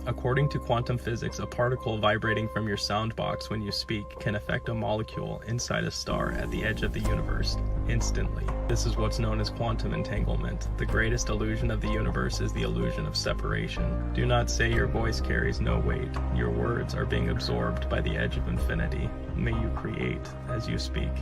According to quantum physics, a particle vibrating from your sound box when you speak can affect a molecule inside a star at the edge of the universe instantly. This is what's known as quantum entanglement. The greatest illusion of the universe is the illusion of separation. Do not say your voice carries no weight. Your words are being absorbed by the edge of infinity. May you create as you speak.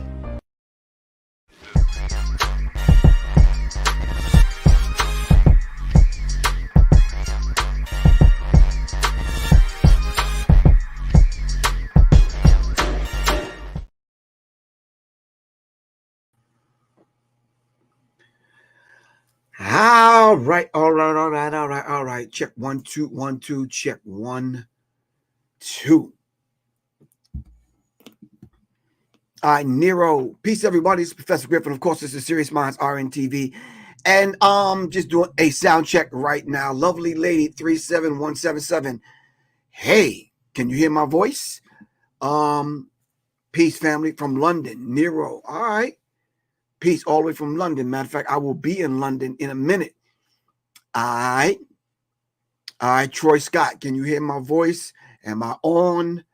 All right. Check 1 2 1 2. Check 1 2. All right, Nero. Peace, everybody. It's Professor Griff, and of course, this is siriusmindzrntv, and just doing a sound check right now. Lovely lady 37177. Hey, can you hear my voice? Peace, family from London. Nero. All right. Peace all the way from London. Matter of fact, I will be in London in a minute. All right, Troy Scott, can you hear my voice? Am I on?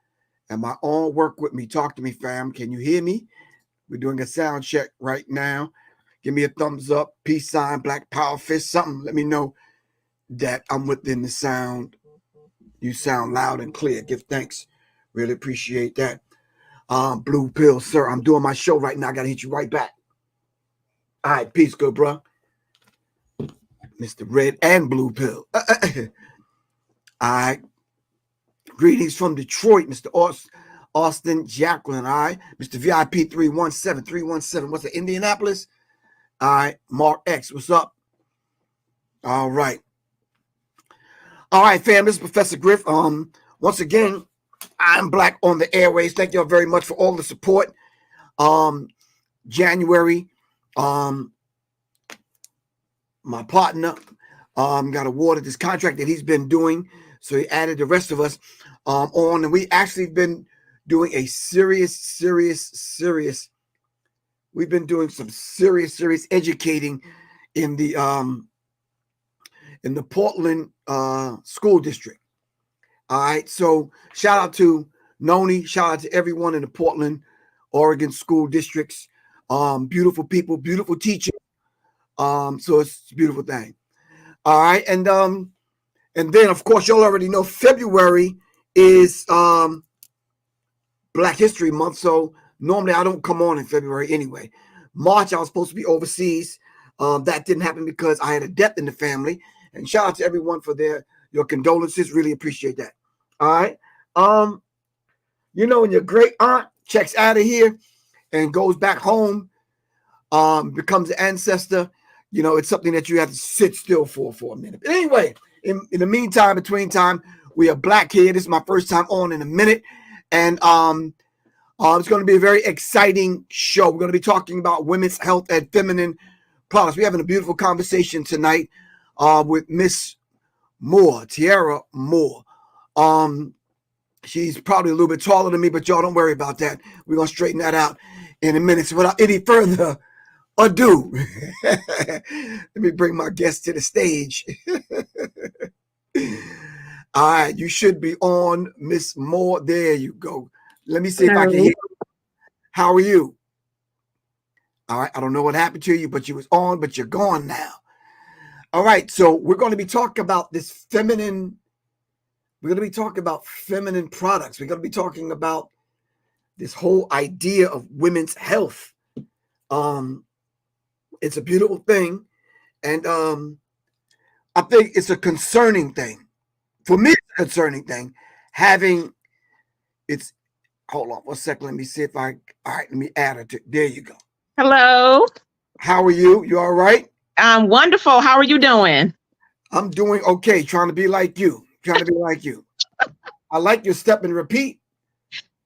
Work with me. Talk to me, fam. Can you hear me? We're doing a sound check right now. Give me a thumbs up, peace sign, black power fist, something. Let me know that I'm within the sound. You sound loud and clear. Give thanks. Really appreciate that. Blue pill, sir. I'm doing my show right now. I got to hit you right back. All right, peace, good bro. Mr. Red and Blue Pill. All right. Greetings from Detroit, Mr. Austin Jacqueline. All right. Mr. VIP 317. What's it, Indianapolis? All right. Mark X, what's up? All right. All right, fam. This is Professor Griff. Once again, I'm Black on the airways. Thank y'all very much for all the support. January. My partner got awarded this contract that he's been doing, so he added the rest of us on, and we actually been doing a serious. We've been doing some serious educating in the Portland school district. All right, so shout out to Noni, shout out to everyone in the Portland, Oregon school districts. Beautiful people, beautiful teachers. So it's a beautiful thing. All right, and then of course y'all already know February is Black History Month. So normally I don't come on in February anyway. March I was supposed to be overseas. That didn't happen because I had a death in the family. And shout out to everyone for your condolences. Really appreciate that. All right. When your great aunt checks out of here and goes back home, becomes an ancestor, it's something that you have to sit still for a minute. But anyway, in the meantime, between time, we are Black here. This is my first time on in a minute. And it's going to be a very exciting show. We're going to be talking about women's health and feminine products. We're having a beautiful conversation tonight with Miss Moore, Tiarra Moore. She's probably a little bit taller than me, but y'all don't worry about that. We're going to straighten that out in a minute. So without any further ado, let me bring my guest to the stage. All right, you should be on, Miss Moore. There you go. Let me see if I can hear you. How are you? All right, I don't know what happened to you, but you was on, but you're gone now. All right, so we're going to be talking about this feminine. We're going to be talking about feminine products. We're going to be talking about this whole idea of women's health. It's a beautiful thing, and I think it's a concerning thing. For me, it's a concerning thing. Hold on 1 second. Let me see if all right, let me add it. There you go. Hello. How are you? You all right? I'm wonderful. How are you doing? I'm doing okay. Trying to be like you. I like your step and repeat.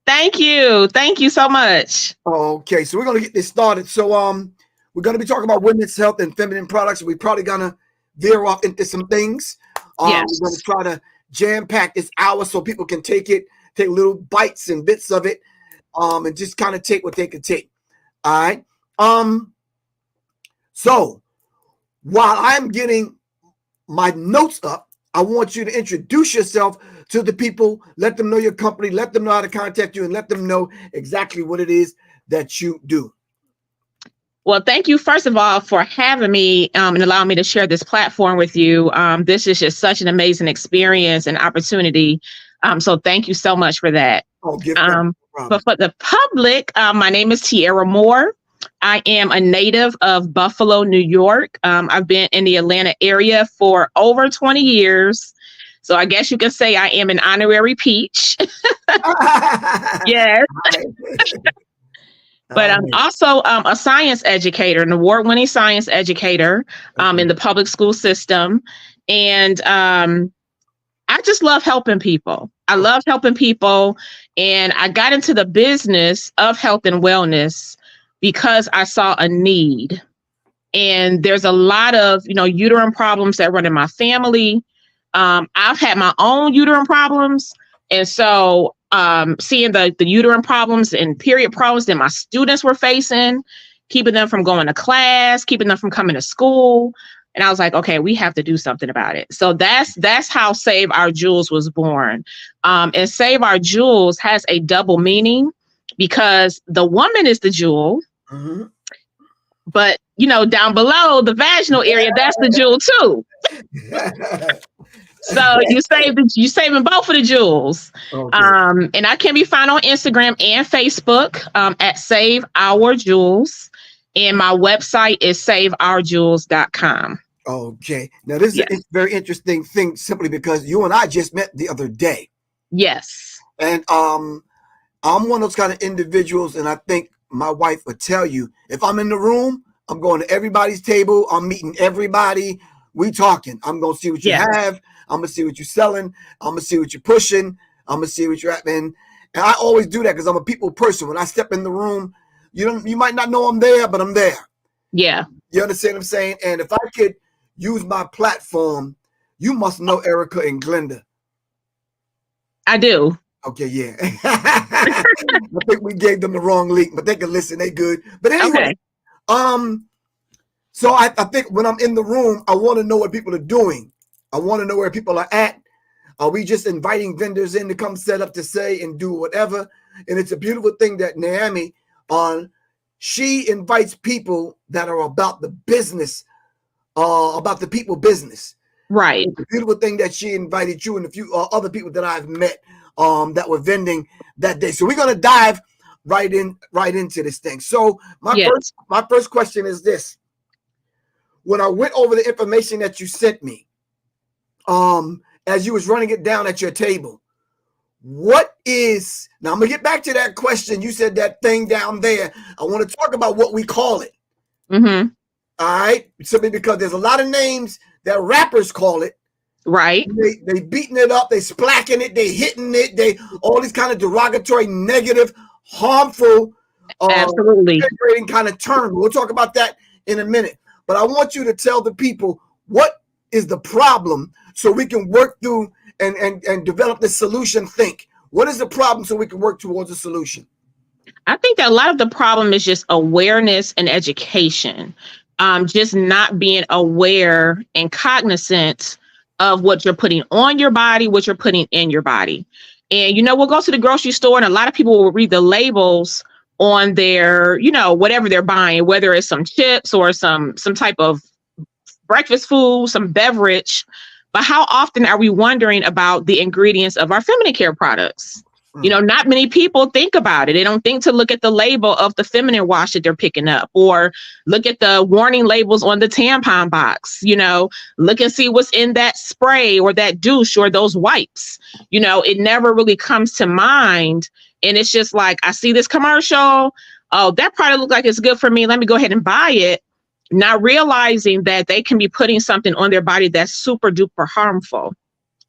Thank you. Thank you so much. Okay, so we're going to get this started. So we're going to be talking about women's health and feminine products. We're probably going to veer off into some things. Yes. We're going to try to jam pack this hour so people can take little bites and bits of it, and just kind of take what they can take. All right. So while I'm getting my notes up, I want you to introduce yourself to the people. Let them know your company. Let them know how to contact you, and let them know exactly what it is that you do. Well, thank you, first of all, for having me and allowing me to share this platform with you. This is just such an amazing experience and opportunity. So thank you so much for that. Oh, but for the public, my name is Tiarramoore. I am a native of Buffalo, New York. I've been in the Atlanta area for over 20 years. So I guess you could say I am an honorary peach. Yes. But I'm also a science educator, an award-winning science educator in the public school system. And I just love helping people. I love helping people. And I got into the business of health and wellness because I saw a need. And there's a lot of, uterine problems that run in my family. I've had my own uterine problems. And so seeing the uterine problems and period problems that my students were facing, keeping them from going to class, keeping them from coming to school. And I was like, okay, we have to do something about it. So that's how Save Our Jewels was born. And Save Our Jewels has a double meaning because the woman is the jewel. Mm-hmm. But, down below the vaginal area, that's the jewel too. So you saving both of the jewels. Okay. And I can be found on Instagram and Facebook at Save Our Jewels. And my website is saveourjewels.com. Okay. Now this is a very interesting thing simply because you and I just met the other day. Yes. And I'm one of those kind of individuals, and I think my wife would tell you, if I'm in the room, I'm going to everybody's table. I'm meeting everybody. We talking. I'm going to see what you have. I'm going to see what you're selling. I'm going to see what you're pushing. I'm going to see what you're at. And I always do that because I'm a people person. When I step in the room, you might not know I'm there, but I'm there. Yeah. You understand what I'm saying? And if I could use my platform, you must know Erica and Glenda. I do. Okay, yeah. I think we gave them the wrong link, but they can listen. They good. But anyway, so I think when I'm in the room, I want to know what people are doing. I want to know where people are at. Are we just inviting vendors in to come set up to say and do whatever? And it's a beautiful thing that Naomi she invites people that are about the business, about the people business. Right. It's a beautiful thing that she invited you and a few other people that I've met that were vending that day. So we're gonna dive right into this thing. So my first question is this: when I went over the information that you sent me, as you was running it down at your table, what is, now I'm gonna get back to that question. You said that thing down there. I want to talk about what we call it. Mm-hmm. All right, simply because there's a lot of names that rappers call it. Right. They beating it up, they splacking it, they hitting it, they all these kind of derogatory, negative, harmful, absolutely kind of terms. We'll talk about that in a minute. But I want you to tell the people what is the problem so we can work through and develop the solution. Think, what is the problem so we can work towards a solution? I think that a lot of the problem is just awareness and education. Just not being aware and cognizant of what you're putting on your body, what you're putting in your body. And, we'll go to the grocery store and a lot of people will read the labels on their, whatever they're buying, whether it's some chips or some type of breakfast food, some beverage. But how often are we wondering about the ingredients of our feminine care products? Not many people think about it. They don't think to look at the label of the feminine wash that they're picking up, or look at the warning labels on the tampon box, look and see what's in that spray or that douche or those wipes. It never really comes to mind. And it's just like, I see this commercial. Oh, that product looks like it's good for me. Let me go ahead and buy it. Not realizing that they can be putting something on their body that's super duper harmful.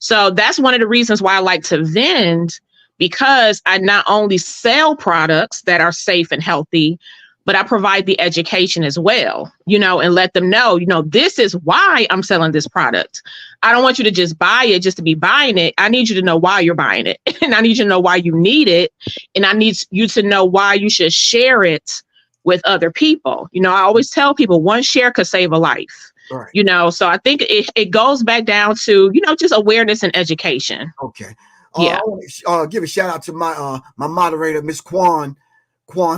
So that's one of the reasons why I like to vend, because I not only sell products that are safe and healthy, but I provide the education as well, and let them know, this is why I'm selling this product. I don't want you to just buy it just to be buying it. I need you to know why you're buying it. And I need you to know why you need it. And I need you to know why you should share it with other people. I always tell people one share could save a life. Right. So I think it goes back down to, just awareness and education. Okay. Yeah. I want to give a shout out to my moderator, Miss Kwan,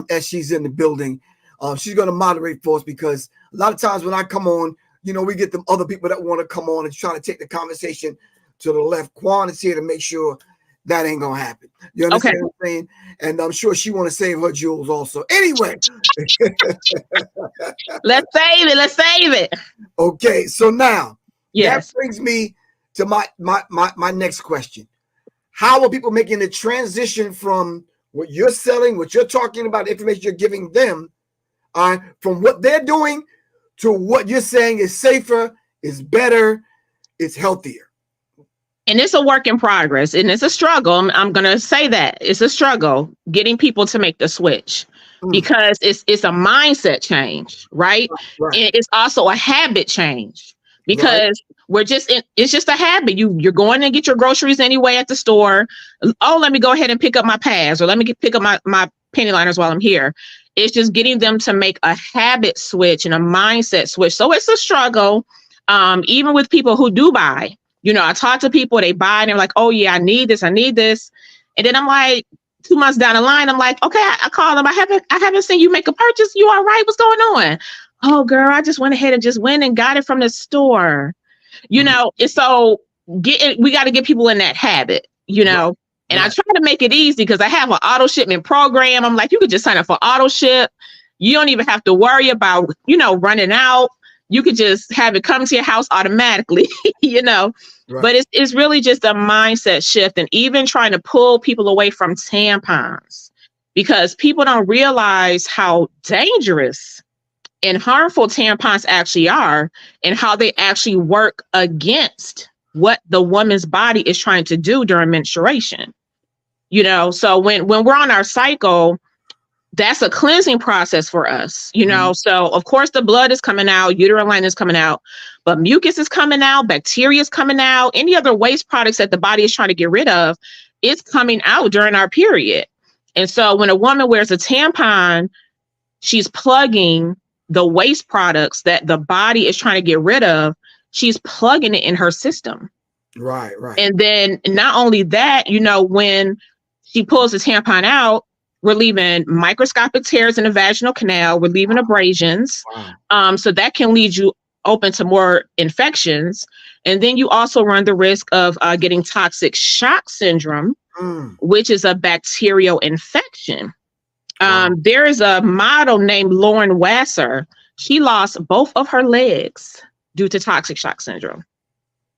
as she's in the building. She's going to moderate for us, because a lot of times when I come on, we get them other people that want to come on and try to take the conversation to the left. Kwan is here to make sure that ain't going to happen. You understand what I'm saying? And I'm sure she want to save her jewels also. Anyway. Let's save it. Okay. So now, yes, that brings me to my next question. How are people making the transition from what you're selling, what you're talking about, the information you're giving them, from what they're doing to what you're saying is safer, is better, is healthier? And it's a work in progress, and it's a struggle. I'm going to say that it's a struggle getting people to make the switch, because it's a mindset change, right? And it's also a habit change, because it's just a habit. You're going to get your groceries anyway at the store. Oh, let me go ahead and pick up my pads, or let me pick up my penny liners while I'm here. It's just getting them to make a habit switch and a mindset switch. So it's a struggle, even with people who do buy. I talk to people, they buy, and they're like, oh yeah, I need this. And then I'm like, 2 months down the line, I'm like, okay, I call them. I haven't seen you make a purchase. You all right? What's going on? Oh girl, I just went ahead and went and got it from the store. And so we got to get people in that habit, and I try to make it easy, because I have an auto shipment program. I'm like, you could just sign up for auto ship. You don't even have to worry about, running out. You could just have it come to your house automatically, But it's really just a mindset shift, and even trying to pull people away from tampons, because people don't realize how dangerous and harmful tampons actually are, and how they actually work against what the woman's body is trying to do during menstruation. So when we're on our cycle, that's a cleansing process for us, So of course the blood is coming out, uterine lining is coming out, but mucus is coming out, bacteria is coming out, any other waste products that the body is trying to get rid of, it's coming out during our period. And so when a woman wears a tampon, she's plugging the waste products that the body is trying to get rid of. She's plugging it in her system. Right. And then not only that, when she pulls the tampon out, we're leaving microscopic tears in the vaginal canal. We're leaving abrasions. Wow. So that can lead you open to more infections. And then you also run the risk of getting toxic shock syndrome, which is a bacterial infection. Wow. There is a model named Lauren Wasser. She lost both of her legs due to toxic shock syndrome.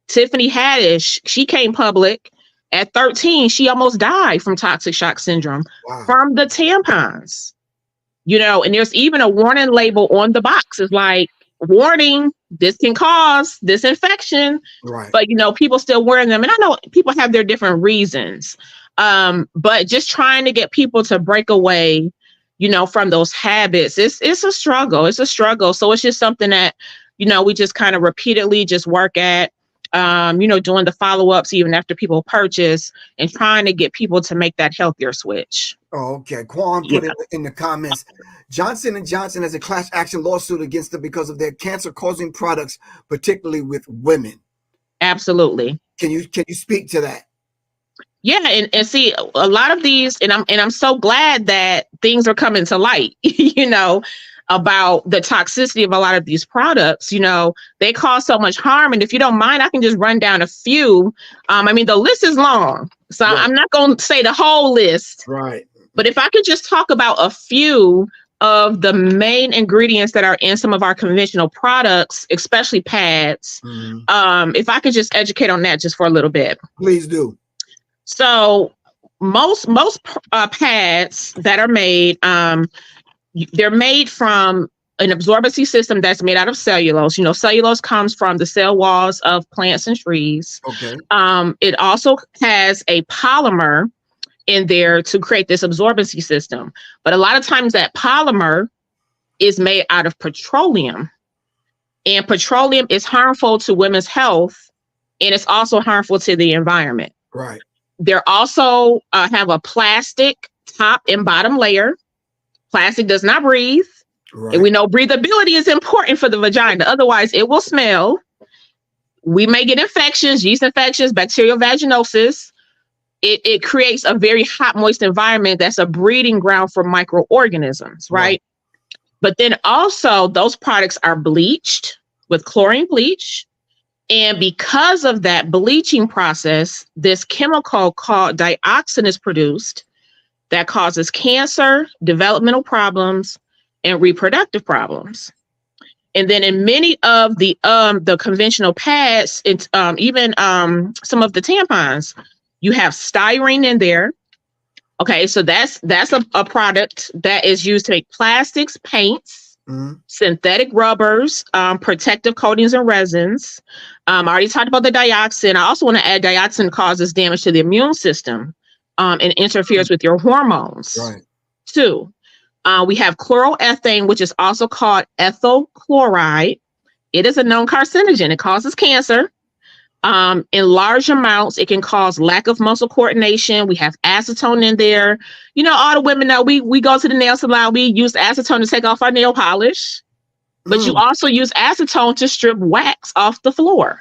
Tiffany Haddish, she came public. At 13, she almost died from toxic shock syndrome. Wow. From the tampons. And there's even a warning label on the box. It's like, warning, this can cause this infection. Right. But, people still wearing them. And I know people have their different reasons. But just trying to get people to break away, from those habits, it's a struggle. It's a struggle. So it's just something that, we just kind of repeatedly just work at. Doing the follow-ups even after people purchase, and trying to get people to make that healthier switch. Oh, okay. Quan put it in the comments. Johnson & Johnson has a class action lawsuit against them because of their cancer-causing products, particularly with women. Absolutely. Can you speak to that? Yeah, and see, a lot of these, and I'm so glad that things are coming to light, about the toxicity of a lot of these products. They cause so much harm. And if you don't mind, I can just run down a few. The list is long, so right. I'm not going to say the whole list. Right. But if I could just talk about a few of the main ingredients that are in some of our conventional products, especially pads, if I could just educate on that just for a little bit. Please do. So most pads that are made, they're made from an absorbency system that's made out of cellulose. Cellulose comes from the cell walls of plants and trees. Okay. It also has a polymer in there to create this absorbency system. But a lot of times that polymer is made out of petroleum. And petroleum is harmful to women's health, and it's also harmful to the environment. Right. They're also have a plastic top and bottom layer. Plastic does not breathe. Right. And we know breathability is important for the vagina. Otherwise, it will smell. We may get infections, yeast infections, bacterial vaginosis. It creates a very hot, moist environment that's a breeding ground for microorganisms, right? But then also those products are bleached with chlorine bleach. And because of that bleaching process, this chemical called dioxin is produced that causes cancer, developmental problems, and reproductive problems. And then in many of the conventional pads, it's even some of the tampons, you have styrene in there. Okay, so that's a product that is used to make plastics, paints, synthetic rubbers, protective coatings and resins. I already talked about the dioxin. I also want to add dioxin causes damage to the immune system and interferes with your hormones. Right. Too. We have chloroethane, which is also called ethyl chloride. It is a known carcinogen. It causes cancer. In large amounts, it can cause lack of muscle coordination. We have acetone in there. You know, all the women know we go to the nail salon, we use acetone to take off our nail polish. But you also use acetone to strip wax off the floor.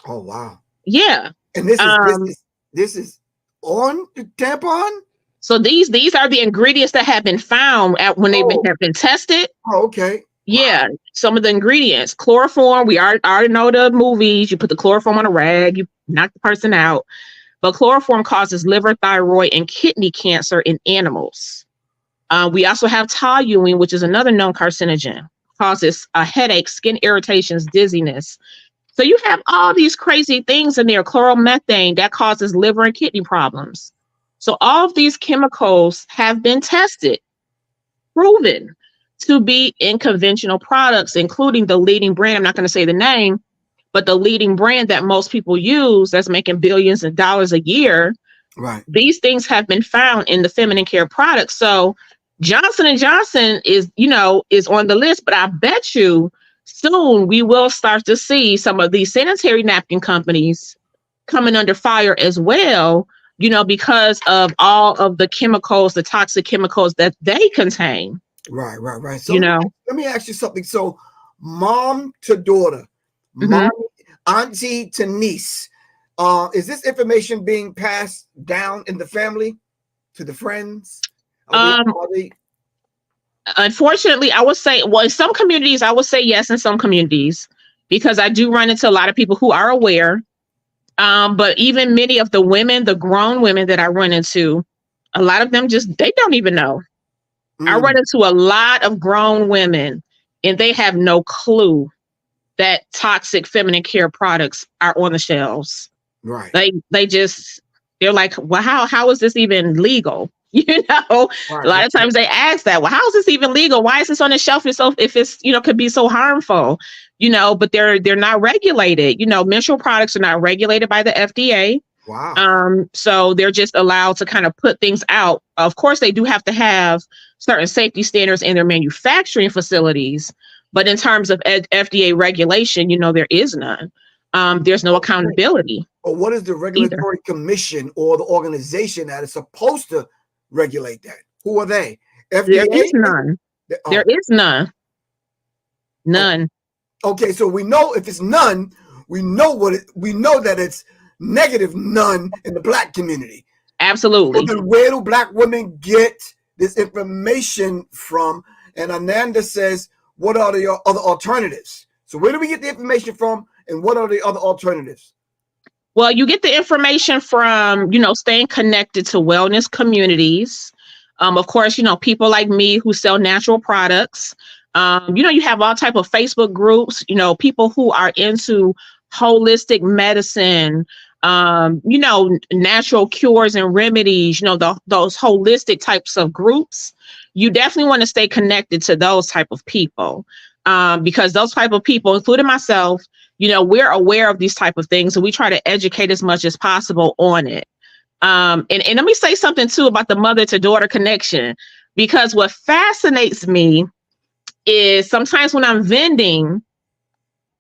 Oh, wow. Yeah. And this is on the tampon? So these are the ingredients that have been found when they have been tested. Oh, okay. Yeah, some of the ingredients. Chloroform, we already know the movies. You put the chloroform on a rag, you knock the person out. But chloroform causes liver, thyroid, and kidney cancer in animals. We also have toluene, which is another known carcinogen. Causes a headache, skin irritations, dizziness. So you have all these crazy things in there. Chloromethane, that causes liver and kidney problems. So all of these chemicals have been tested, proven to be in conventional products, including the leading brand. I'm not going to say the name, but the leading brand that most people use that's making billions of dollars a year. Right. These things have been found in the feminine care products. So Johnson & Johnson is on the list, but I bet you soon we will start to see some of these sanitary napkin companies coming under fire as well, because of all of the chemicals, the toxic chemicals that they contain. Right. So let me ask you something. So mom to daughter, mom, auntie to niece, is this information being passed down in the family to the friends? Unfortunately, I would say, in some communities, I would say yes, in some communities, because I do run into a lot of people who are aware. But even many of the women, the grown women that I run into, a lot of them they don't even know. I run into a lot of grown women and they have no clue that toxic feminine care products are on the shelves. Right. They're like, well, how is this even legal? Right. A lot of times they ask that, well, how is this even legal? Why is this on the shelf if it's, could be so harmful, but they're not regulated. Menstrual products are not regulated by the FDA. Wow. So they're just allowed to kind of put things out. Of course, they do have to have certain safety standards in their manufacturing facilities, but in terms of FDA regulation, there is none. There's no accountability. But what is the regulatory commission or the organization that is supposed to regulate that? Who are they? FDA? There is none. There is none. None. Okay, so we know if it's none, we know that it's negative none in the Black community. Absolutely. So then where do Black women get this information from? And Ananda says, what are the other alternatives? So where do we get the information from, and what are the other alternatives? Well, you get the information from, staying connected to wellness communities. Of course, people like me who sell natural products. You have all type of Facebook groups, people who are into holistic medicine, natural cures and remedies, those holistic types of groups. You definitely want to stay connected to those type of people, because those type of people, including myself, we're aware of these type of things, and we try to educate as much as possible on it. And let me say something too about the mother to daughter connection, because what fascinates me is sometimes when I'm vending,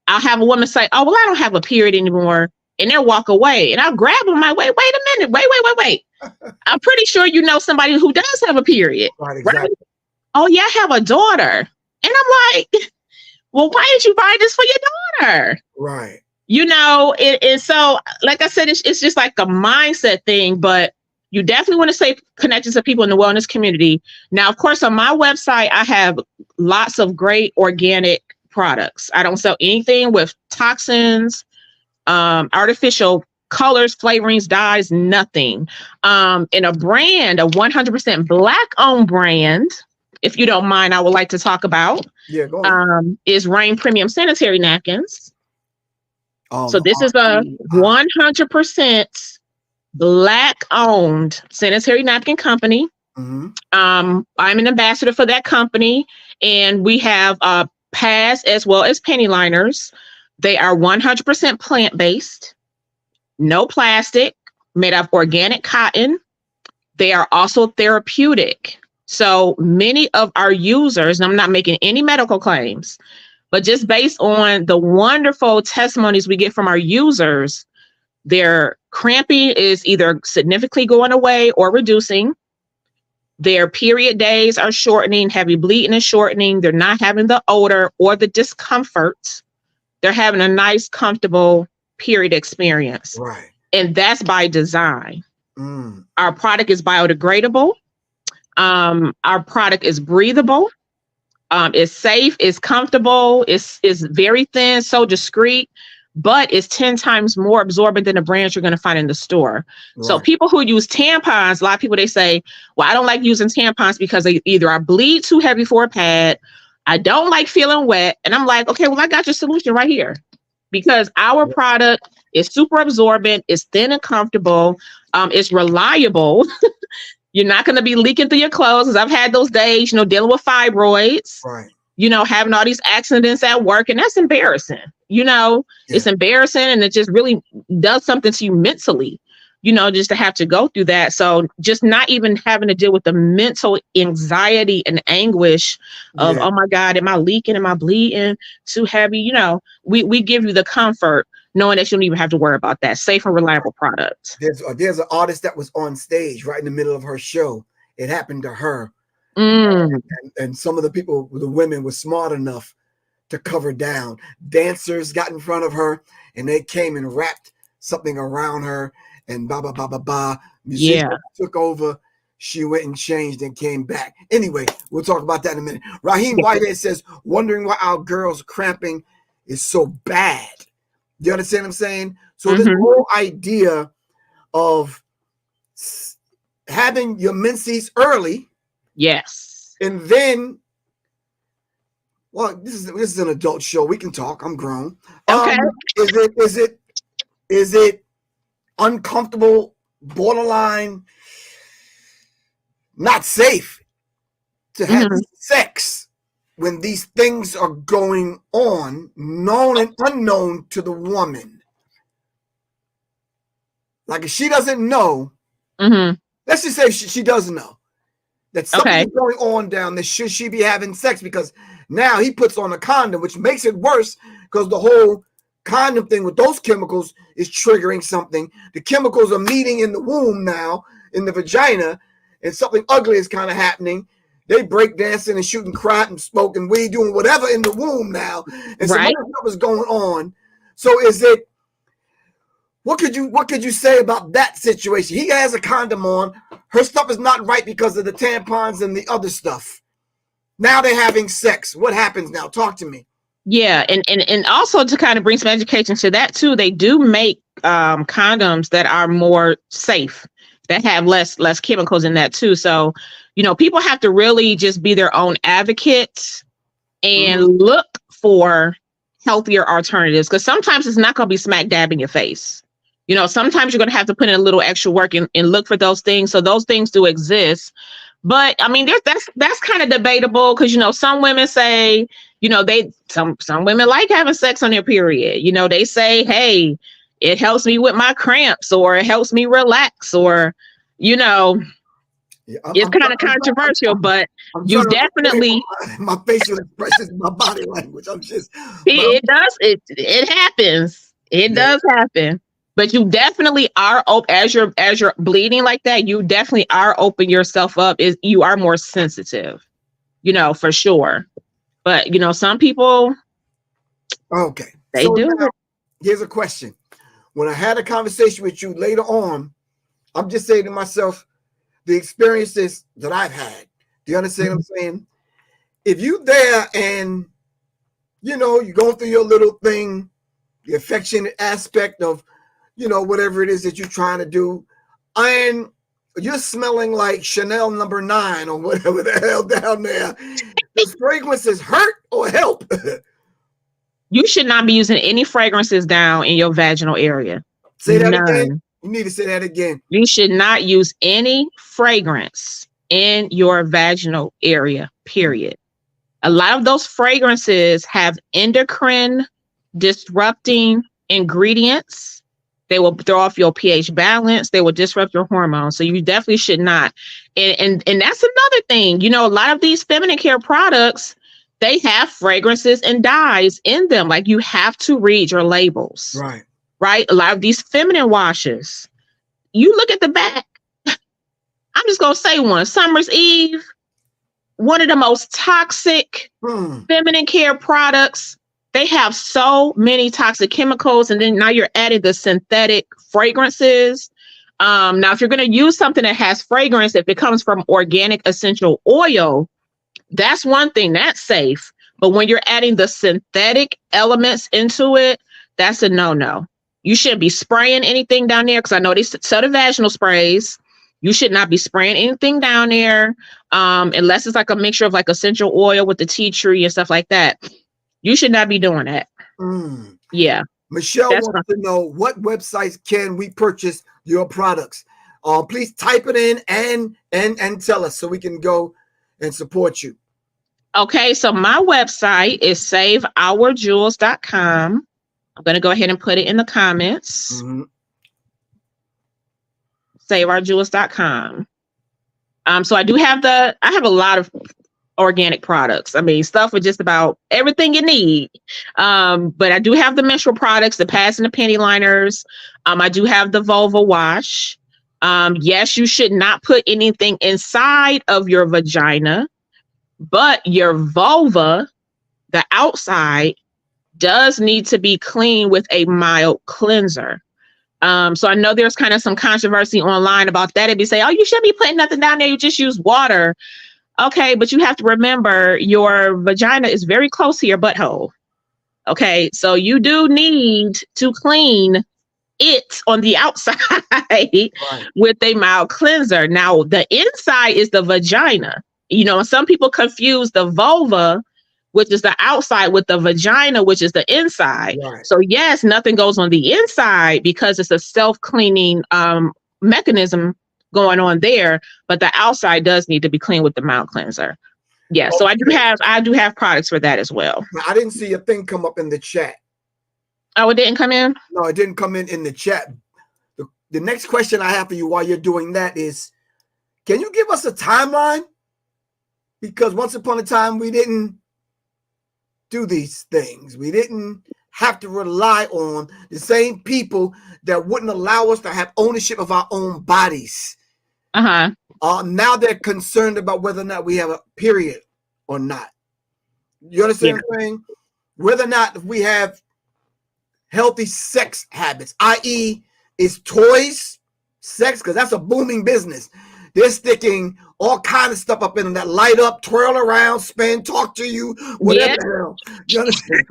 I'll have a woman say, oh, well, I don't have a period anymore. And they'll walk away. And I'll grab them. Wait a minute. Wait. I'm pretty sure you know somebody who does have a period. Right, exactly. Right? Oh, yeah, I have a daughter. And I'm like, well, why did you buy this for your daughter? Right. You know, and so, like I said, it's just like a mindset thing, but you definitely want to stay connected to people in the wellness community. Now, of course, on my website, I have lots of great organic products. I don't sell anything with toxins, artificial colors, flavorings, dyes, nothing. In a brand, a 100% Black-owned brand, if you don't mind, I would like to talk about, go on. is Rain Premium Sanitary Napkins. So this is a 100% Black-owned sanitary napkin company. Mm-hmm. I'm an ambassador for that company, and we have pads as well as penny liners. They are 100% plant-based, no plastic, made of organic cotton. They are also therapeutic. So many of our users, and I'm not making any medical claims, but just based on the wonderful testimonies we get from our users, their cramping is either significantly going away or reducing. Their period days are shortening, heavy bleeding is shortening. They're not having the odor or the discomfort. They're having a nice, comfortable period experience. Right. And that's by design. Our product is biodegradable. Our product is breathable. It's safe, it's comfortable, it's very thin, so discreet, but it's 10 times more absorbent than the brands you're going to find in the store. Right. So people who use tampons, a lot of people, they say, well, I don't like using tampons because either I bleed too heavy for a pad, I don't like feeling wet. And I'm like, okay, well, I got your solution right here, because our product is super absorbent, it's thin and comfortable, it's reliable. You're not going to be leaking through your clothes, because I've had those days, dealing with fibroids, right? Having all these accidents at work, and that's embarrassing. It's embarrassing, and it just really does something to you mentally, just to have to go through that. So just not even having to deal with the mental anxiety and anguish of, oh my God, am I leaking? Am I bleeding too heavy? We give you the comfort knowing that you don't even have to worry about that. Safe and reliable product. There's an artist that was on stage right in the middle of her show. It happened to her. And some of the people, the women, were smart enough to cover down. Dancers got in front of her and they came and wrapped something around her and blah, blah, blah, blah, blah. Musician took over. She went and changed and came back. Anyway, we'll talk about that in a minute. Raheem Whitehead says, wondering why our girls' cramping is so bad. You understand what I'm saying? So this whole idea of having your menses early. Yes. And then, well, this is an adult show. We can talk. I'm grown. Okay. Is it uncomfortable, borderline, not safe to have sex when these things are going on, known and unknown to the woman? Like, if she doesn't know, let's just say she doesn't know that something is going on down there. Should she be having sex? Because now he puts on a condom, which makes it worse, because the whole condom thing with those chemicals is triggering something. The chemicals are meeting in the womb now, in the vagina, and something ugly is kind of happening. They break dancing and shooting crap and smoking weed, doing whatever in the womb now. And some other stuff is going on. So is it, what could you say about that situation? He has a condom on. Her stuff is not right because of the tampons and the other stuff. Now they're having sex. What happens now? Talk to me. Yeah, and also to kind of bring some education to that too, they do make condoms that are more safe, that have less chemicals in that too. So, people have to really just be their own advocates and look for healthier alternatives, because sometimes it's not going to be smack dab in your face. Sometimes you're going to have to put in a little extra work and look for those things. So those things do exist. But I mean, that's kind of debatable, because, some women say, some women like having sex on their period. They say, hey, it helps me with my cramps, or it helps me relax, or, Yeah, It's kind of controversial, but you definitely my facial expressions, my body language. I'm just it does it happens. It does happen. But you definitely are as you're bleeding like that, you definitely are opening yourself up. You are more sensitive, for sure. But some people okay. They so do now, it. Here's a question. When I had a conversation with you later on, I'm just saying to myself, the experiences that I've had. Do you understand what I'm saying? If you there and you're going through your little thing, the affectionate aspect of whatever it is that you're trying to do, and you're smelling like Chanel number 9 or whatever the hell down there, does fragrances hurt or help? You should not be using any fragrances down in your vaginal area. Say that again. You need to say that again. You should not use any fragrance in your vaginal area, period. A lot of those fragrances have endocrine disrupting ingredients. They will throw off your pH balance. They will disrupt your hormones. So you definitely should not. And that's another thing. A lot of these feminine care products, they have fragrances and dyes in them. Like, you have to read your labels. Right? A lot of these feminine washes, you look at the back. I'm just going to say one. Summer's Eve, one of the most toxic feminine care products. They have so many toxic chemicals, and then now you're adding the synthetic fragrances. Now, if you're going to use something that has fragrance, if it comes from organic essential oil, that's one thing, that's safe. But when you're adding the synthetic elements into it, that's a no-no. You shouldn't be spraying anything down there, because I know they sell the vaginal sprays. You should not be spraying anything down there unless it's like a mixture of like essential oil with the tea tree and stuff like that. You should not be doing that. Yeah. Michelle wants to know, what websites can we purchase your products? Please type it in and tell us so we can go and support you. Okay, so my website is saveourjewels.com. I'm going to go ahead and put it in the comments. Saveourjewels.com. So I have a lot of organic products. I mean, stuff with just about everything you need. But I do have the menstrual products, the pads and the panty liners. I do have the vulva wash. Yes, you should not put anything inside of your vagina, but your vulva, the outside, does need to be cleaned with a mild cleanser. So I know there's kind of some controversy online about that. If you say, oh, you shouldn't be putting nothing down there, you just use water. Okay, but you have to remember your vagina is very close to your butthole. Okay, so you do need to clean it on the outside with a mild cleanser. Now, the inside is the vagina. Some people confuse the vulva, which is the outside, with the vagina, which is the inside. So yes, nothing goes on the inside because it's a self-cleaning mechanism going on there, but the outside does need to be cleaned with the mild cleanser. Yeah, so I do have products for that as well. I didn't see a thing come up in the chat. Oh, it didn't come in? No, it didn't come in the chat. The next question I have for you while you're doing that is, can you give us a timeline? Because once upon a time, we didn't do these things. We didn't have to rely on the same people that wouldn't allow us to have ownership of our own bodies. Now they're concerned about whether or not we have a period or not. You understand what I'm saying? Whether or not we have healthy sex habits, i.e. is toys sex, because that's a booming business. They're sticking all kind of stuff up in them that light up, twirl around, spin, talk to you, whatever the hell. You understand?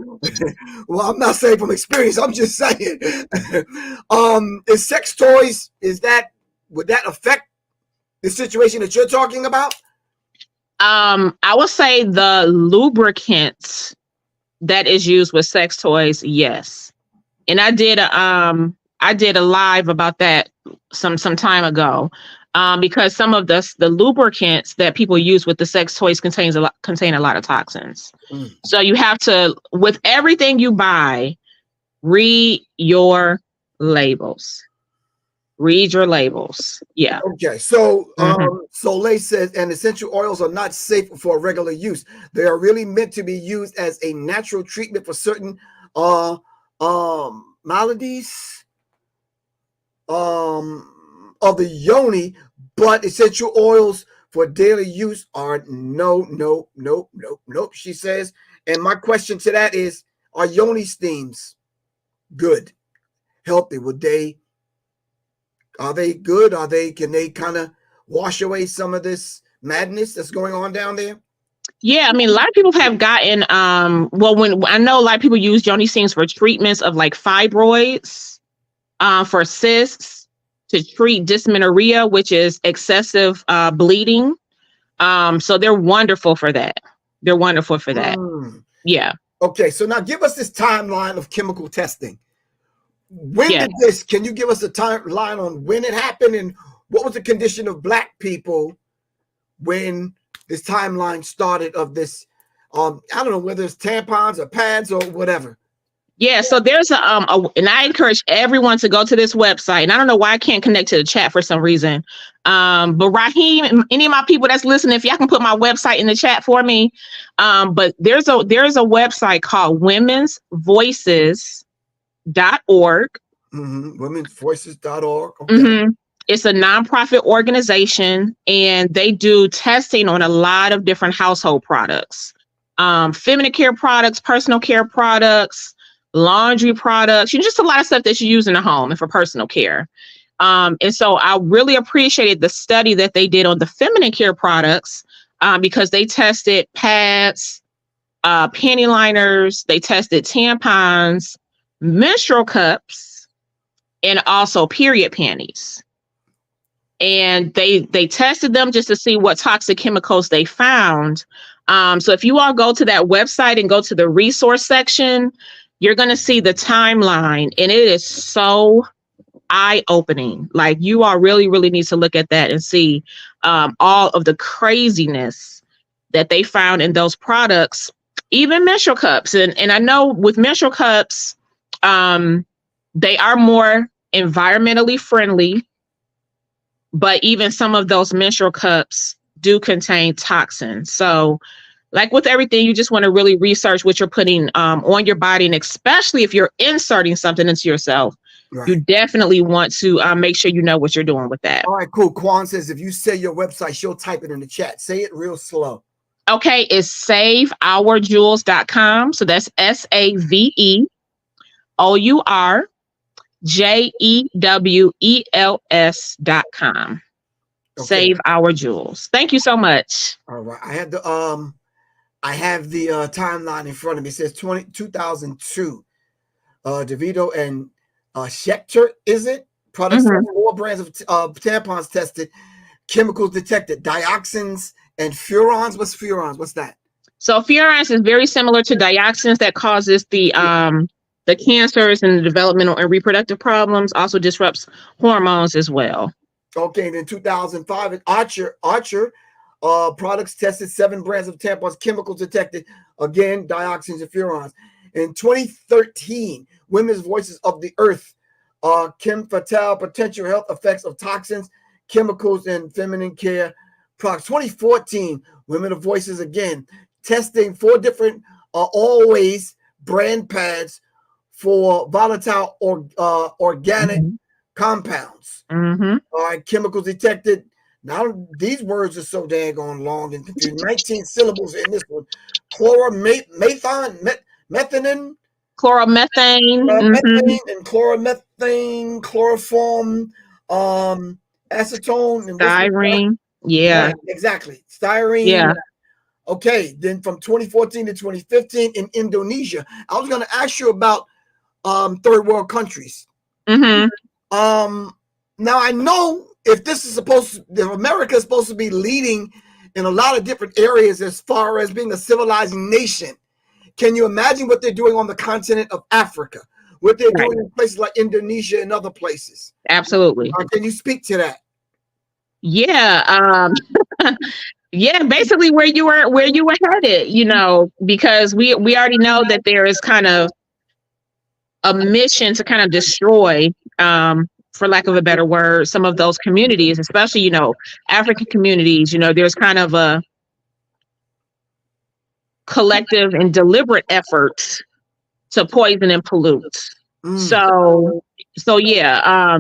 Well, I'm not saying from experience. I'm just saying. Is sex toys, would that affect the situation that you're talking about? I would say the lubricants that is used with sex toys, yes. And I did a live about that some time ago. Because some of the lubricants that people use with the sex toys contain a lot of toxins. So you have to, with everything you buy, read your labels. Read your labels. Yeah. Okay, so Soleil says, and essential oils are not safe for regular use. They are really meant to be used as a natural treatment for certain maladies of the yoni, but essential oils for daily use are nope, she says. And my question to that is, are yoni steams good, healthy? Are they good? Can they kind of wash away some of this madness that's going on down there? Yeah, I mean, a lot of people have gotten when I know a lot of people use yoni steams for treatments of like fibroids, for cysts, to treat dysmenorrhea, which is excessive bleeding. So they're wonderful for that. Yeah. Okay, so now give us this timeline of chemical testing. Can you give us a timeline on when it happened and what was the condition of Black people when this timeline started of this? I don't know whether it's tampons or pads or whatever. Yeah, so there's and I encourage everyone to go to this website. And I don't know why I can't connect to the chat for some reason. But Raheem, any of my people that's listening, if y'all can put my website in the chat for me. But there's a website called womensvoices.org. Womensvoices.org. Okay. It's a nonprofit organization, and they do testing on a lot of different household products, feminine care products, personal care products, laundry products, just a lot of stuff that you use in the home and for personal care. And so I really appreciated the study that they did on the feminine care products, because they tested pads, panty liners, they tested tampons, menstrual cups, and also period panties. And they tested them just to see what toxic chemicals they found. So if you all go to that website and go to the resource section, you're going to see the timeline, and it is so eye-opening. Like, you all really, really need to look at that and see all of the craziness that they found in those products, even menstrual cups. And I know with menstrual cups, they are more environmentally friendly, but even some of those menstrual cups do contain toxins. So like with everything, you just want to really research what you're putting on your body. And especially if you're inserting something into yourself, right, you definitely want to make sure you know what you're doing with that. All right, cool. Kwan says, if you say your website, she'll type it in the chat. Say it real slow. Okay, it's saveourjewels.com. So that's SAVEOURJEWELS.com. Okay. Save Our Jewels. Thank you so much. All right. I have the timeline in front of me. It says 2002. DeVito and Schechter, is it? Products, 4 brands of tampons tested, chemicals detected, dioxins and furans. What's furans? What's that? So furans is very similar to dioxins that causes the cancers and the developmental and reproductive problems. Also disrupts hormones as well. Okay, and in 2005, Archer products tested, 7 brands of tampons, chemicals detected, again, dioxins and furans. In 2013, Women's Voices of the Earth, Kim Fatale, potential health effects of toxins, chemicals, and feminine care products. 2014, Women of Voices again, testing 4 different always brand pads for volatile organic compounds. All right, chemicals detected. Now these words are so daggone long and confusing. 19 syllables in this one. Methane, chloromethane, and chloromethane, chloroform, acetone, and styrene. Yeah, exactly. Styrene. Yeah. Okay, then from 2014 to 2015 in Indonesia. I was going to ask you about third world countries. Now I know if America is supposed to be leading in a lot of different areas as far as being a civilizing nation. Can you imagine what they're doing on the continent of Africa? What they're doing in places like Indonesia and other places? Absolutely. Can you speak to that? Yeah. Yeah, basically where you were headed, because we already know that there is kind of a mission to kind of destroy for lack of a better word, some of those communities, especially, you know, African communities, you know, there's kind of a collective and deliberate efforts to poison and pollute. So yeah,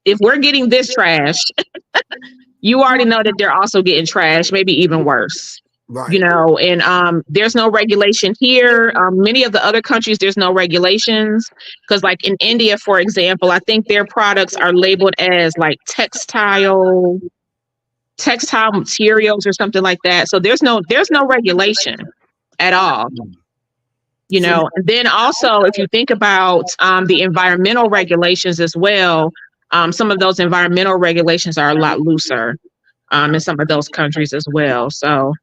if we're getting this trash, you already know that they're also getting trash, maybe even worse. Right. You know, and there's no regulation here. Many of the other countries, there's no regulations, because like in India, for example, I think their products are labeled as like textile materials or something like that. So there's no regulation at all. You know, and then also if you think about the environmental regulations as well, some of those environmental regulations are a lot looser in some of those countries as well. So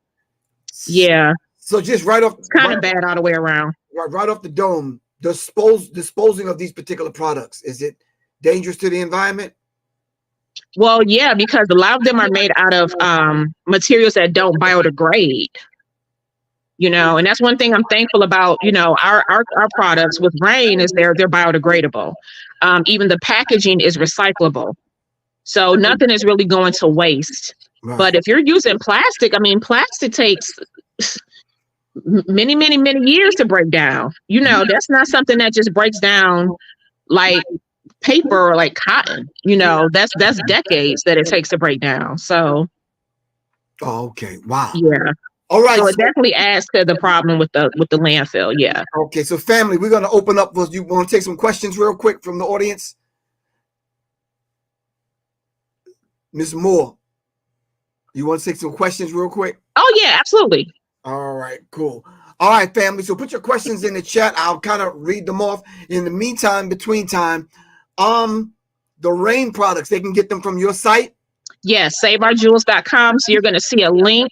yeah. So just right off, it's kind of bad all the way around. Right off the dome, disposing of these particular products, is it dangerous to the environment? Well, yeah, because a lot of them are made out of materials that don't biodegrade. You know, and that's one thing I'm thankful about, you know, our products with Rain is they're biodegradable. Even the packaging is recyclable. So nothing is really going to waste. Right. But if you're using plastic, I mean, plastic takes many years to break down. You know, that's not something that just breaks down like paper or like cotton. You know, that's decades that it takes to break down. So. Oh, okay. Wow. Yeah. All right. So it definitely adds to the problem with the landfill. Yeah. Okay. So family, we're going to open up. You want to take some questions real quick from the audience? Ms. Moore, you want to take some questions real quick? Oh yeah, absolutely. All right, cool. All right, family. So put your questions in the chat. I'll kind of read them off. In the meantime, between time, the Rain products, they can get them from your site? Yes, saveourjewels.com. So you're going to see a link.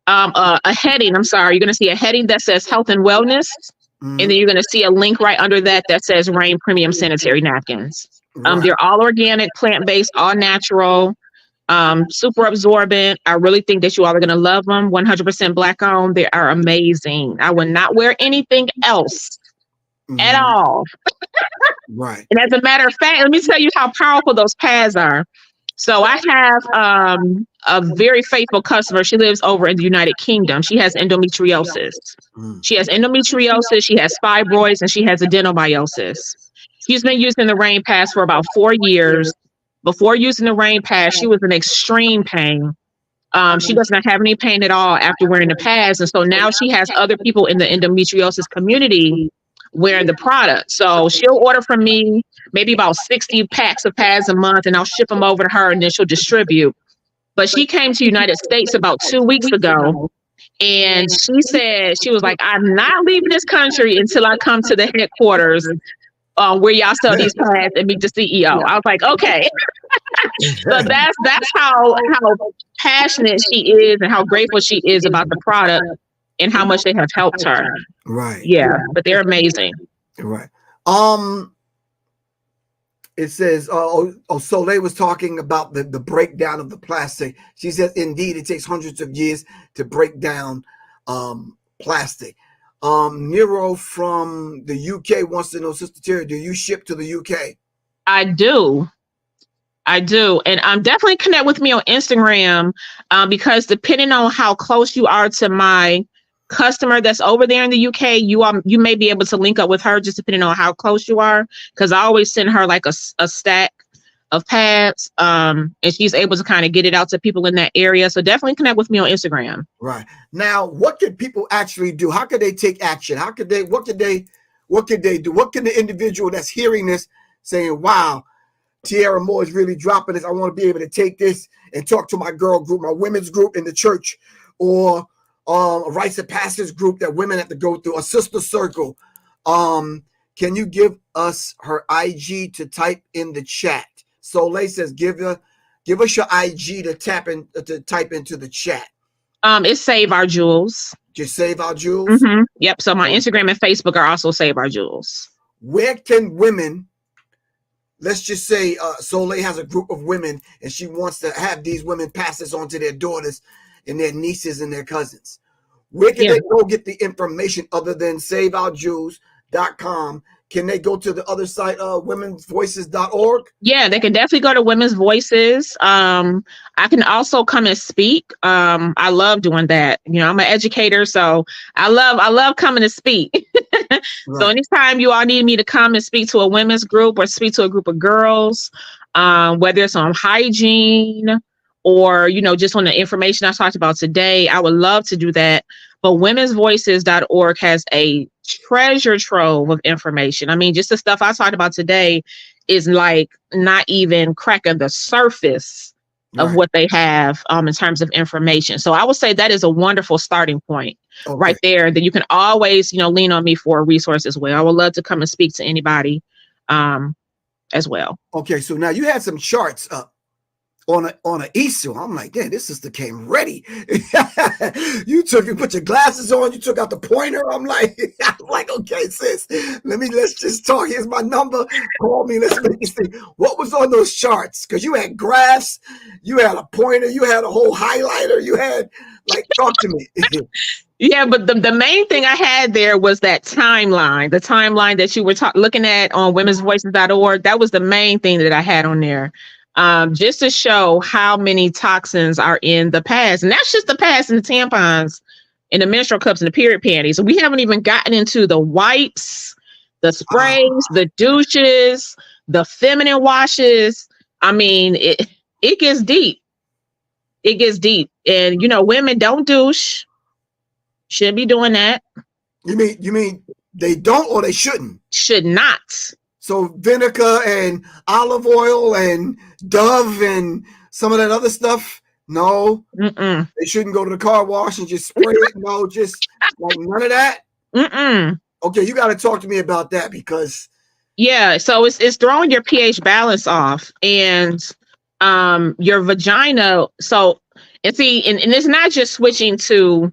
A heading, I'm sorry, you're going to see a heading that says health and wellness. And then you're going to see a link right under that says Rain Premium Sanitary Napkins. Right. They're all organic, plant-based, all natural, super absorbent. I really think that you all are going to love them. 100% Black owned. They are amazing. I would not wear anything else at all. Right. And as a matter of fact, let me tell you how powerful those pads are. So I have a very faithful customer. She lives over in the United Kingdom. She has endometriosis. She has endometriosis, she has fibroids, and she has adenomyosis. She's been using the Rain pads for about 4 years. Before using the Rain pads, she was in extreme pain. She does not have any pain at all after wearing the pads. And so now she has other people in the endometriosis community wearing the product. So she'll order from me maybe about 60 packs of pads a month, and I'll ship them over to her, and then she'll distribute. But she came to the United States about 2 weeks ago, and she said, she was like, I'm not leaving this country until I come to the headquarters where y'all sell these pads and meet the CEO. I was like, okay. So that's how passionate she is and how grateful she is about the product and how much they have helped her. Right. Yeah, but they're amazing. Right. It says, Soleil was talking about the breakdown of the plastic. She says, indeed, it takes hundreds of years to break down plastic. Nero from the UK wants to know, Sister Tiarra, do you ship to the UK? I do. And definitely connect with me on Instagram because depending on how close you are to my customer that's over there in the UK, you may be able to link up with her just depending on how close you are, because I always send her like a stack of pads and she's able to kind of get it out to people in that area. So definitely connect with me on Instagram. Right. Now, what could people actually do? How could they take action? What could they do? What can the individual that's hearing this saying, wow, Tiarra Moore is really dropping this. I want to be able to take this and talk to my girl group, my women's group in the church, or a rites of passage group that women have to go through, a sister circle. Can you give us her IG to type in the chat? Soleil says, give us your IG to type into the chat. It's Save Our Jewels. Just Save Our Jewels? Yep. So my Instagram and Facebook are also Save Our Jewels. Where can women, let's just say Soleil has a group of women and she wants to have these women pass this on to their daughters and their nieces and their cousins. Where can they go get the information other than saveourjewels.com? can they go to the other site, womensvoices.org? Yeah, they can definitely go to Women's Voices. I can also come and speak. I love doing that. You know, I'm an educator, so I love coming to speak. So anytime you all need me to come and speak to a women's group or speak to a group of girls, whether it's on hygiene or, you know, just on the information I talked about today, I would love to do that. But womensvoices.org has a treasure trove of information. I mean, just the stuff I talked about today is like not even cracking the surface of what they have in terms of information. So I would say that is a wonderful starting point right there, that you can always, you know, lean on me for a resource as well. I would love to come and speak to anybody as well. Okay, so now you had some charts up on a Easter. I'm like, damn, this sister came ready. You put your glasses on, you took out the pointer. I'm like, okay, sis, let's just talk. Here's my number. Call me. Let's make this thing. What was on those charts? Because you had graphs, you had a pointer, you had a whole highlighter, you had talk to me. Yeah, but the main thing I had there was that timeline, the timeline that you were looking at on womensvoices.org. That was the main thing that I had on there. Just to show how many toxins are in the pads. And that's just the pads and the tampons and the menstrual cups and the period panties. So we haven't even gotten into the wipes, the sprays, the douches, the feminine washes. I mean, it gets deep. It gets deep. And, you know, women don't douche. Shouldn't be doing that. You mean they don't or they shouldn't? Should not. So vinegar and olive oil and Dove and some of that other stuff, no. They shouldn't go to the car wash and just spray it. No, just none of that. Okay, you got to talk to me about that because so it's throwing your pH balance off and your vagina. So and it's not just switching to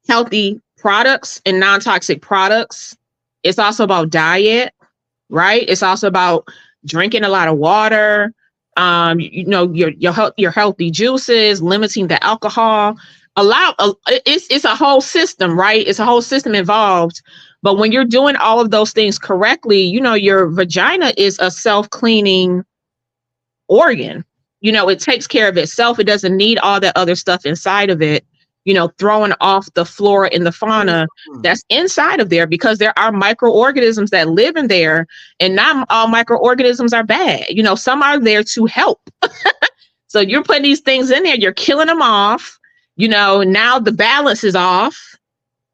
healthy products and non-toxic products. It's also about diet. Right. It's also about drinking a lot of water, you know, your healthy juices, limiting the alcohol. It's a whole system, right? It's a whole system involved. But when you're doing all of those things correctly, you know, your vagina is a self-cleaning organ. You know, it takes care of itself. It doesn't need all that other stuff inside of it, you know, throwing off the flora and the fauna that's inside of there, because there are microorganisms that live in there, and not all microorganisms are bad. You know, some are there to help. So you're putting these things in there, you're killing them off. You know, now the balance is off.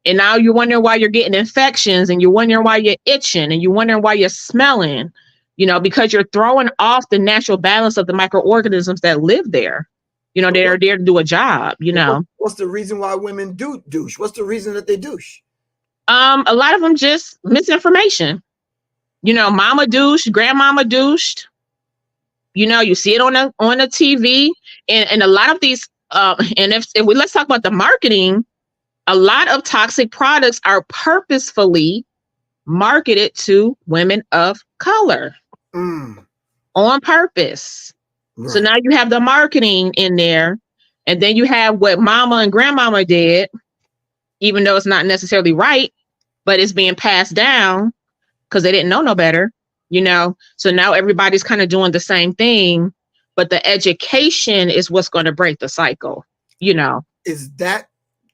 And now you're wondering why you're getting infections, and you're wondering why you're itching, and you're wondering why you're smelling, you know, because you're throwing off the natural balance of the microorganisms that live there. You know, they're there to do a job, you know. What's the reason why women do douche? What's the reason that they douche? A lot of them just misinformation. You know, mama douche, grandmama douched. You know, you see it on the TV. And a lot of these, and let's talk about the marketing, a lot of toxic products are purposefully marketed to women of color on purpose. Right. So now you have the marketing in there, and then you have what mama and grandmama did, even though it's not necessarily right, but it's being passed down because they didn't know no better, you know? So now everybody's kind of doing the same thing, but the education is what's going to break the cycle, you know? Is that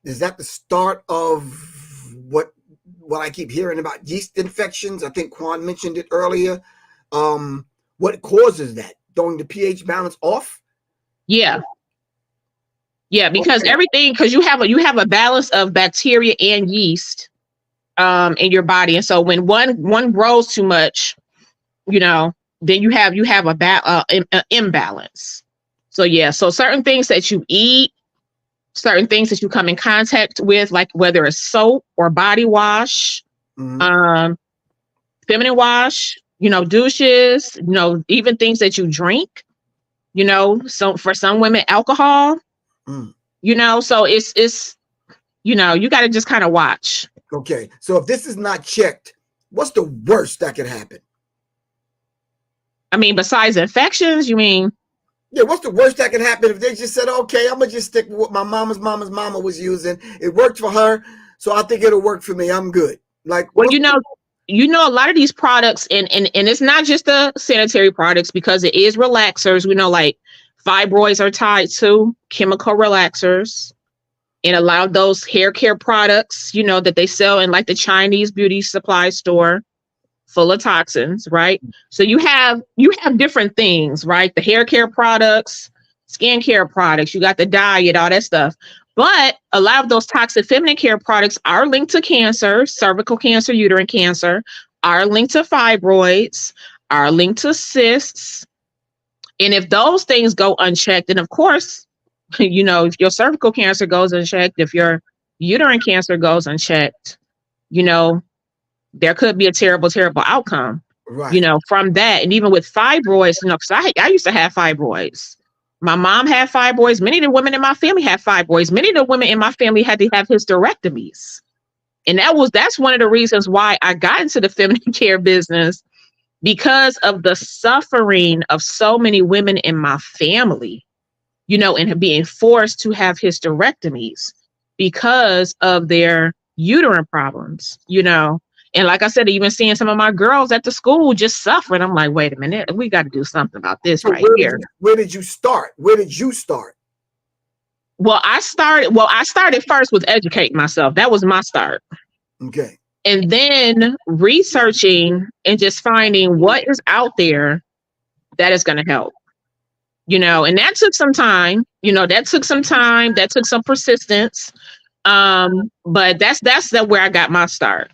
the start of what I keep hearing about yeast infections? I think Quan mentioned it earlier. What causes that? Throwing the pH balance off? Yeah, because everything, because you have a balance of bacteria and yeast in your body, and so when one grows too much, you know, then you have an imbalance. So so certain things that you eat, certain things that you come in contact with, like whether it's soap or body wash, feminine wash, you know, douches, you know, even things that you drink, you know, so for some women, alcohol, you know, so it's, you know, you got to just kind of watch. Okay. So if this is not checked, what's the worst that could happen? I mean, besides infections, you mean? Yeah. What's the worst that could happen if they just said, okay, I'm going to just stick with what my mama's mama was using. It worked for her, so I think it'll work for me. I'm good. Like, well, you know, you know, a lot of these products, and it's not just the sanitary products, because it is relaxers. We know like fibroids are tied to chemical relaxers, and a lot of those hair care products, you know, that they sell in like the Chinese beauty supply store, full of toxins, right? So you have different things, right? The hair care products, skin care products, you got the diet, all that stuff. But a lot of those toxic feminine care products are linked to cancer, cervical cancer, uterine cancer, are linked to fibroids, are linked to cysts. And if those things go unchecked, then of course, you know, if your cervical cancer goes unchecked, if your uterine cancer goes unchecked, you know, there could be a terrible, terrible outcome, Right. you know, from that. And even with fibroids, you know, because I used to have fibroids. My mom had fibroids. Many of the women in my family had fibroids. Many of the women in my family had to have hysterectomies. And that's one of the reasons why I got into the feminine care business, because of the suffering of so many women in my family, you know, and being forced to have hysterectomies because of their uterine problems, you know. And like I said, even seeing some of my girls at the school just suffering, I'm like, wait a minute, we got to do something about this right here. Where did you start? Where did you start? Well, I started first with educating myself. That was my start. Okay. And then researching and just finding what is out there that is going to help, you know, and that took some time, you know, that took some persistence. But that's where I got my start.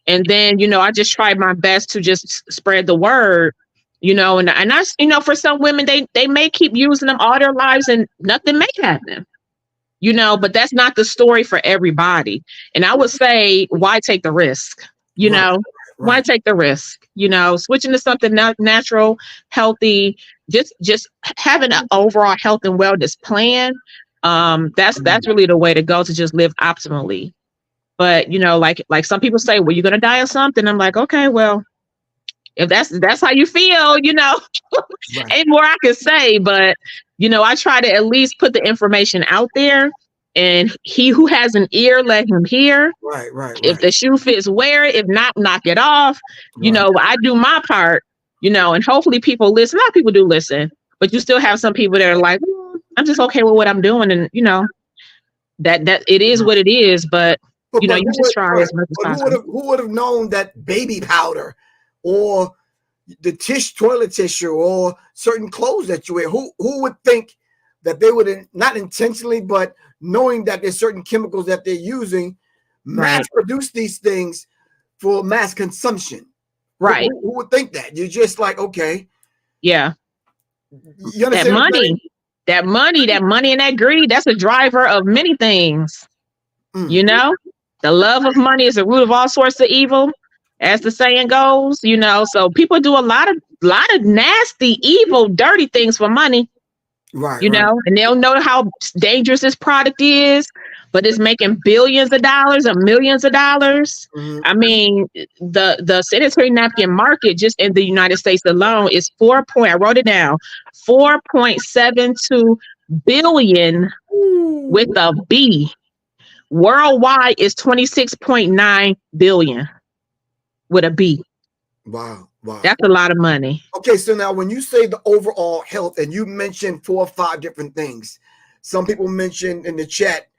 And then, you know, I just tried my best to just spread the word, you know, and I, you know, for some women, they may keep using them all their lives and nothing may happen, you know, but that's not the story for everybody. And I would say, why take the risk? You know, why take the risk? You know, switching to something natural, healthy, just having an overall health and wellness plan. That's really the way to go, to just live optimally. But, you know, like some people say, well, you're going to die of something. I'm like, okay, well, if that's how you feel, you know, ain't more I can say. But, you know, I try to at least put the information out there, and he who has an ear, let him hear. Right. If the shoe fits, wear it. If not, knock it off. You know, I do my part, you know, and hopefully people listen. A lot of people do listen, but you still have some people that are like, I'm just okay with what I'm doing. And, you know, that it is what it is. But you know, you just try as much as possible. Who would have known that baby powder or the toilet tissue or certain clothes that you wear? Who would think that they would, not intentionally, but knowing that there's certain chemicals that they're using, mass produce these things for mass consumption? Right. Who would think that? You're just like, okay. Yeah. You understand that money and that greed, that's a driver of many things. You know? The love of money is the root of all sorts of evil, as the saying goes, you know. So people do a lot of nasty, evil, dirty things for money. You know, and they'll know how dangerous this product is, but it's making billions of dollars or millions of dollars. I mean, the sanitary napkin market just in the United States alone is I wrote it down, 4.72 billion with a B. Worldwide is 26.9 billion with a B. Wow. That's a lot of money. Okay, so now when you say the overall health, and you mentioned 4 or 5 different things, some people mentioned in the chat,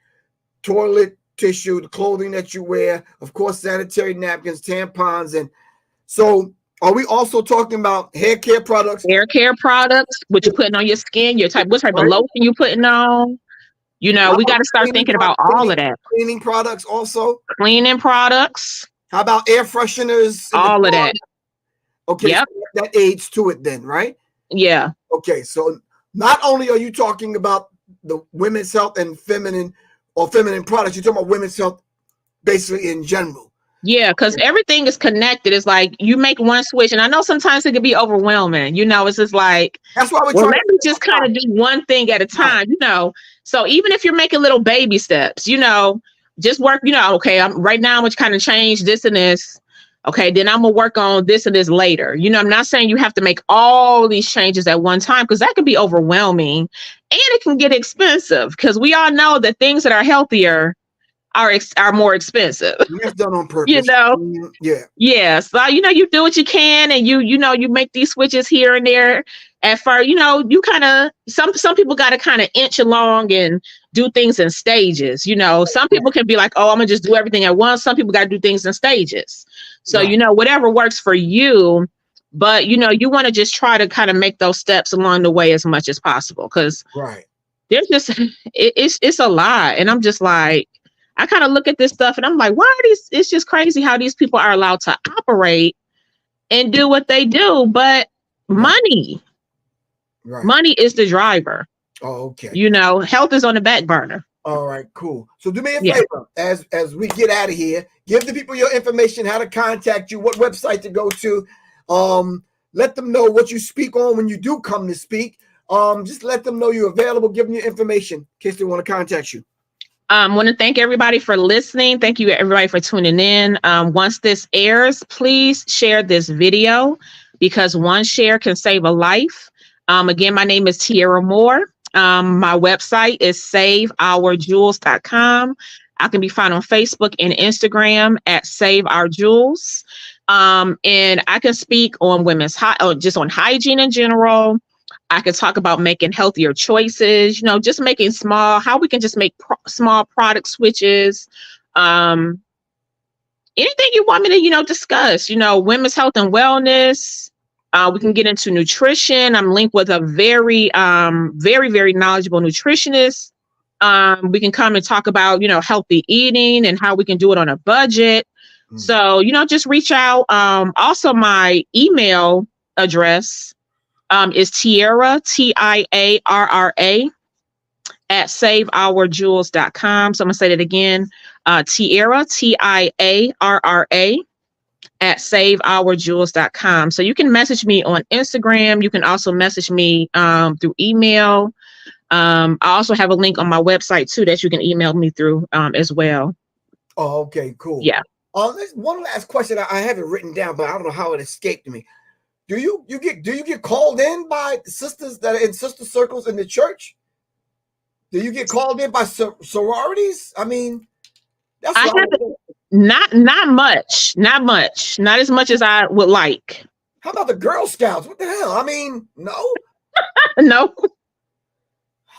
toilet tissue, the clothing that you wear, of course, sanitary napkins, tampons. And so are we also talking about hair care products? Hair care products, what you're putting on your skin, what type of lotion you putting on. You know, we got to start thinking about all of that. Cleaning products also? Cleaning products. How about air fresheners? All of that. Okay, so that aids to it then, right? Yeah. Okay, so not only are you talking about the women's health and feminine products, you're talking about women's health basically in general. Yeah, because everything is connected. It's like you make one switch, and I know sometimes it can be overwhelming. You know, it's just like, that's why let me just kind of do one thing at a time. You know, so even if you're making little baby steps, you know, just work. You know, okay, I'm going to kind of change this and this. Okay, then I'm gonna work on this and this later. You know, I'm not saying you have to make all these changes at one time, because that can be overwhelming and it can get expensive, because we all know that things that are healthier are more expensive. That's done on purpose. You know? Yeah. Yeah. So, you do what you can, and you make these switches here and there. At first, you kind of, some people got to kind of inch along and do things in stages. Some people can be like, oh, I'm gonna just do everything at once. Some people got to do things in stages. So, whatever works for you, but you want to just try to kind of make those steps along the way as much as possible, because there's just it's a lot. And I'm just like, I kind of look at this stuff and I'm like, why are it's just crazy how these people are allowed to operate and do what they do, but money is the driver. Oh, okay. Health is on the back burner. All right, cool. So do me a favor, as we get out of here, give the people your information, how to contact you, what website to go to. Let them know what you speak on when you do come to speak. Just let them know you're available. Give them your information in case they want to contact you. Want to thank everybody for listening. Thank you everybody for tuning in. Once this airs, please share this video, because one share can save a life. Again, my name is Tiarra Moore. My website is saveourjewels.com. I can be found on Facebook and Instagram at saveourjewels. And I can speak on just on hygiene in general. I could talk about making healthier choices, just making how we can just make small product switches. Anything you want me to, discuss, women's health and wellness. We can get into nutrition. I'm linked with a very, very, very knowledgeable nutritionist. We can come and talk about, healthy eating and how we can do it on a budget. So, just reach out. Also, my email address is Tiarra, Tiarra, at saveourjewels.com. So I'm going to say that again. Tiarra, Tiarra, at saveourjewels.com. So you can message me on Instagram. You can also message me through email. I also have a link on my website too that you can email me through as well. Oh, okay, cool. Yeah. There's one last question I have it written down, but I don't know how it escaped me. Do you get called in by sisters that are in sister circles in the church? Do you get called in by sororities? I mean, that's not much, not as much as I would like. How about the Girl Scouts? What the hell? I mean, no. No.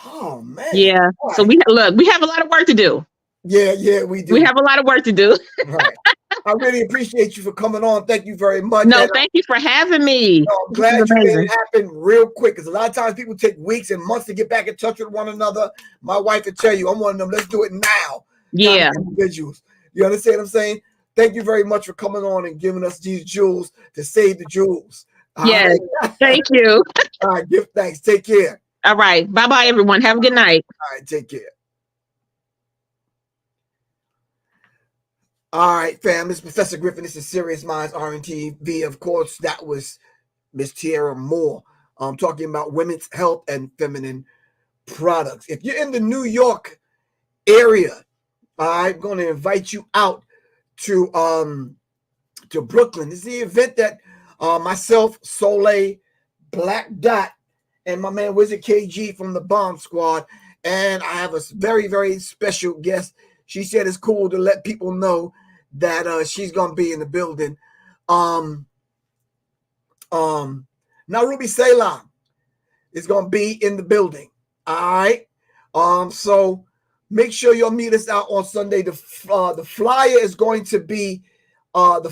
Oh man. Yeah. Right. So we have a lot of work to do. Yeah, we do. We have a lot of work to do. Right. I really appreciate you for coming on. Thank you very much. No, thank you for having me. I'm glad you made it happen real quick, because a lot of times people take weeks and months to get back in touch with one another. My wife would tell you, I'm one of them. Let's do it now. Yeah. Individuals. You understand what I'm saying? Thank you very much for coming on and giving us these jewels to save the jewels. Yes. Thank you. All right. Give thanks. Take care. All right. Bye-bye, everyone. Have a good night. All right. Take care. All right, fam. This is Professor Griff. This is Sirius Mindzrntv. Of course, that was Miss Tiarra Moore talking about women's health and feminine products. If you're in the New York area, I'm going to invite you out to Brooklyn. This is the event that myself, Soleil, Black Dot, and my man Wizard KG from the Bomb Squad, and I have a very, very special guest. She said it's cool to let people know that she's gonna be in the building. Now Ruby Salem is gonna be in the building. All right. So make sure you'll meet us out on Sunday. The flyer is going to be in on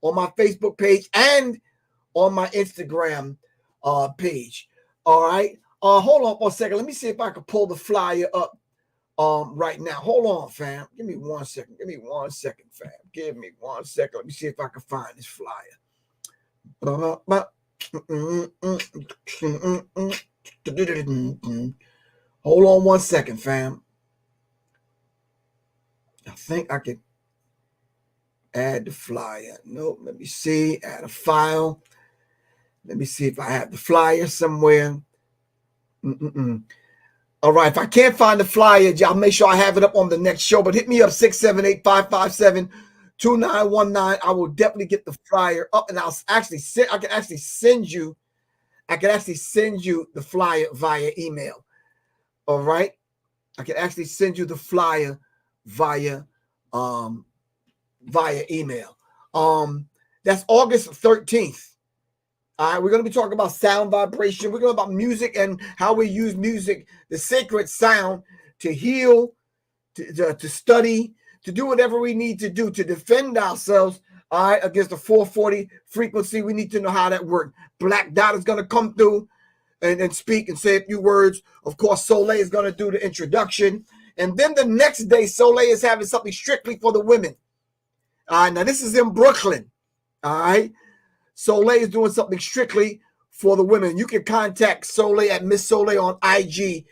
my Facebook page and on my Instagram page. All right. Hold on for a second. Let me see if I can pull the flyer up right now. Hold on, fam. Give me 1 second. Give me 1 second, fam. Give me 1 second. Let me see if I can find this flyer. Hold on 1 second, fam. I think I can add the flyer. Nope. Let me see. Add a file. Let me see if I have the flyer somewhere. All right. If I can't find the flyer, I'll make sure I have it up on the next show. But hit me up 678-557-2919. I will definitely get the flyer up, and I can actually send you the flyer via email. All right. I can actually send you the flyer via email. That's August 13th. All right, we're going to be talking about sound vibration. We're going to talk about music and how we use music, the sacred sound, to heal, to study, to do whatever we need to do to defend ourselves, all right, against the 440 frequency. We need to know how that works. Black Dot is going to come through and speak and say a few words. Of course, Soleil is going to do the introduction. And then the next day, Soleil is having something strictly for the women. All right, now this is in Brooklyn. All right. Soleil is doing something strictly for the women. You can contact Soleil at Miss Soleil on IG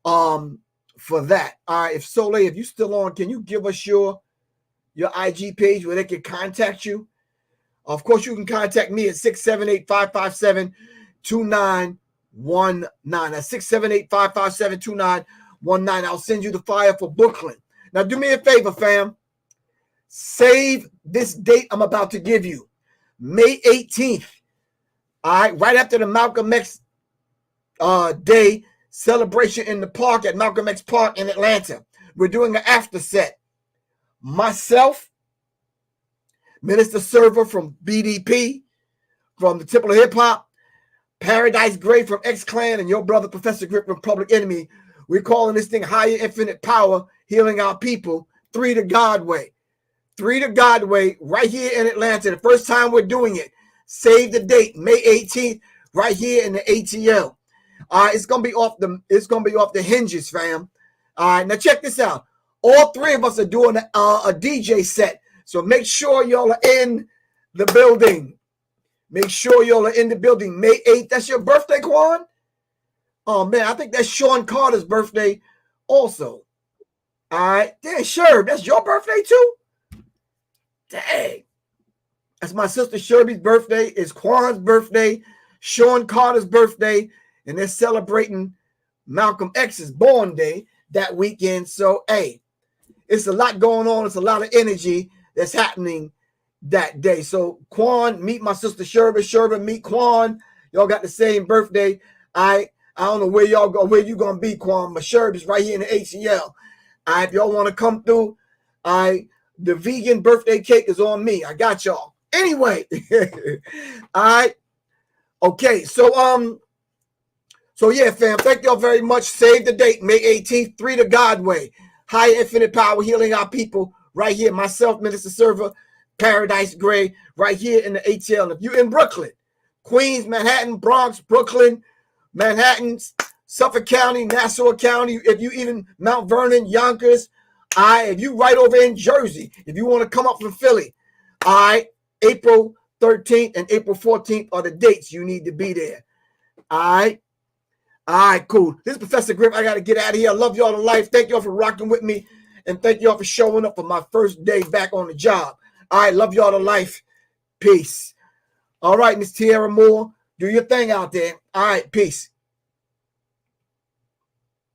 for that. All right. If Soleil, if you're still on, can you give us your IG page where they can contact you? Of course, you can contact me at 678-557-2919. That's 678-557-2919. I'll send you the flyer for Brooklyn. Now, do me a favor, fam. Save this date I'm about to give you. May 18th. All right, right after the Malcolm X Day celebration in the park at Malcolm X Park in Atlanta. We're doing an after set. Myself, Minister Server from BDP, from the Temple of Hip Hop, Paradise Gray from X-Clan, and your brother Professor Griff from Public Enemy. We're calling this thing Higher Infinite Power, Healing Our People, 3 to God Way. 3 to God Way, right here in Atlanta. The first time we're doing it. Save the date, May 18th, right here in the ATL. It's gonna be off the hinges, fam. All right, now check this out. All 3 of us are doing a DJ set, so make sure y'all are in the building. Make sure y'all are in the building. May 8th. That's your birthday, Quan? Oh man, I think that's Sean Carter's birthday, also. All right, damn, sure, that's your birthday too. Dang. That's my sister Sherby's birthday. It's Quan's birthday, Sean Carter's birthday, and they're celebrating Malcolm X's born day that weekend. So, hey, it's a lot going on. It's a lot of energy that's happening that day. So, Quan, meet my sister Sherby. Sherby, meet Quan. Y'all got the same birthday. I don't know where y'all go, where you gonna be, Quan, but Sherby's right here in the ATL. If y'all want to come through, the vegan birthday cake is on me. I got y'all. Anyway, all right. Okay, so yeah, fam. Thank y'all very much. Save the date, May 18th, 3 to God Way. High Infinite Power, Healing Our People, right here. Myself, Minister Server, Paradise Gray, right here in the ATL. And if you're in Brooklyn, Queens, Manhattan, Bronx, Brooklyn, Manhattan, Suffolk County, Nassau County, if you even Mount Vernon, Yonkers, if you right over in Jersey, if you want to come up from Philly, all right, April 13th and April 14th are the dates you need to be there. All right, cool. This is Professor Griff. I got to get out of here. I love y'all to life. Thank y'all for rocking with me, and thank y'all for showing up for my first day back on the job. All right, love y'all to life. Peace. All right, Miss Tiarra Moore, do your thing out there. All right, peace.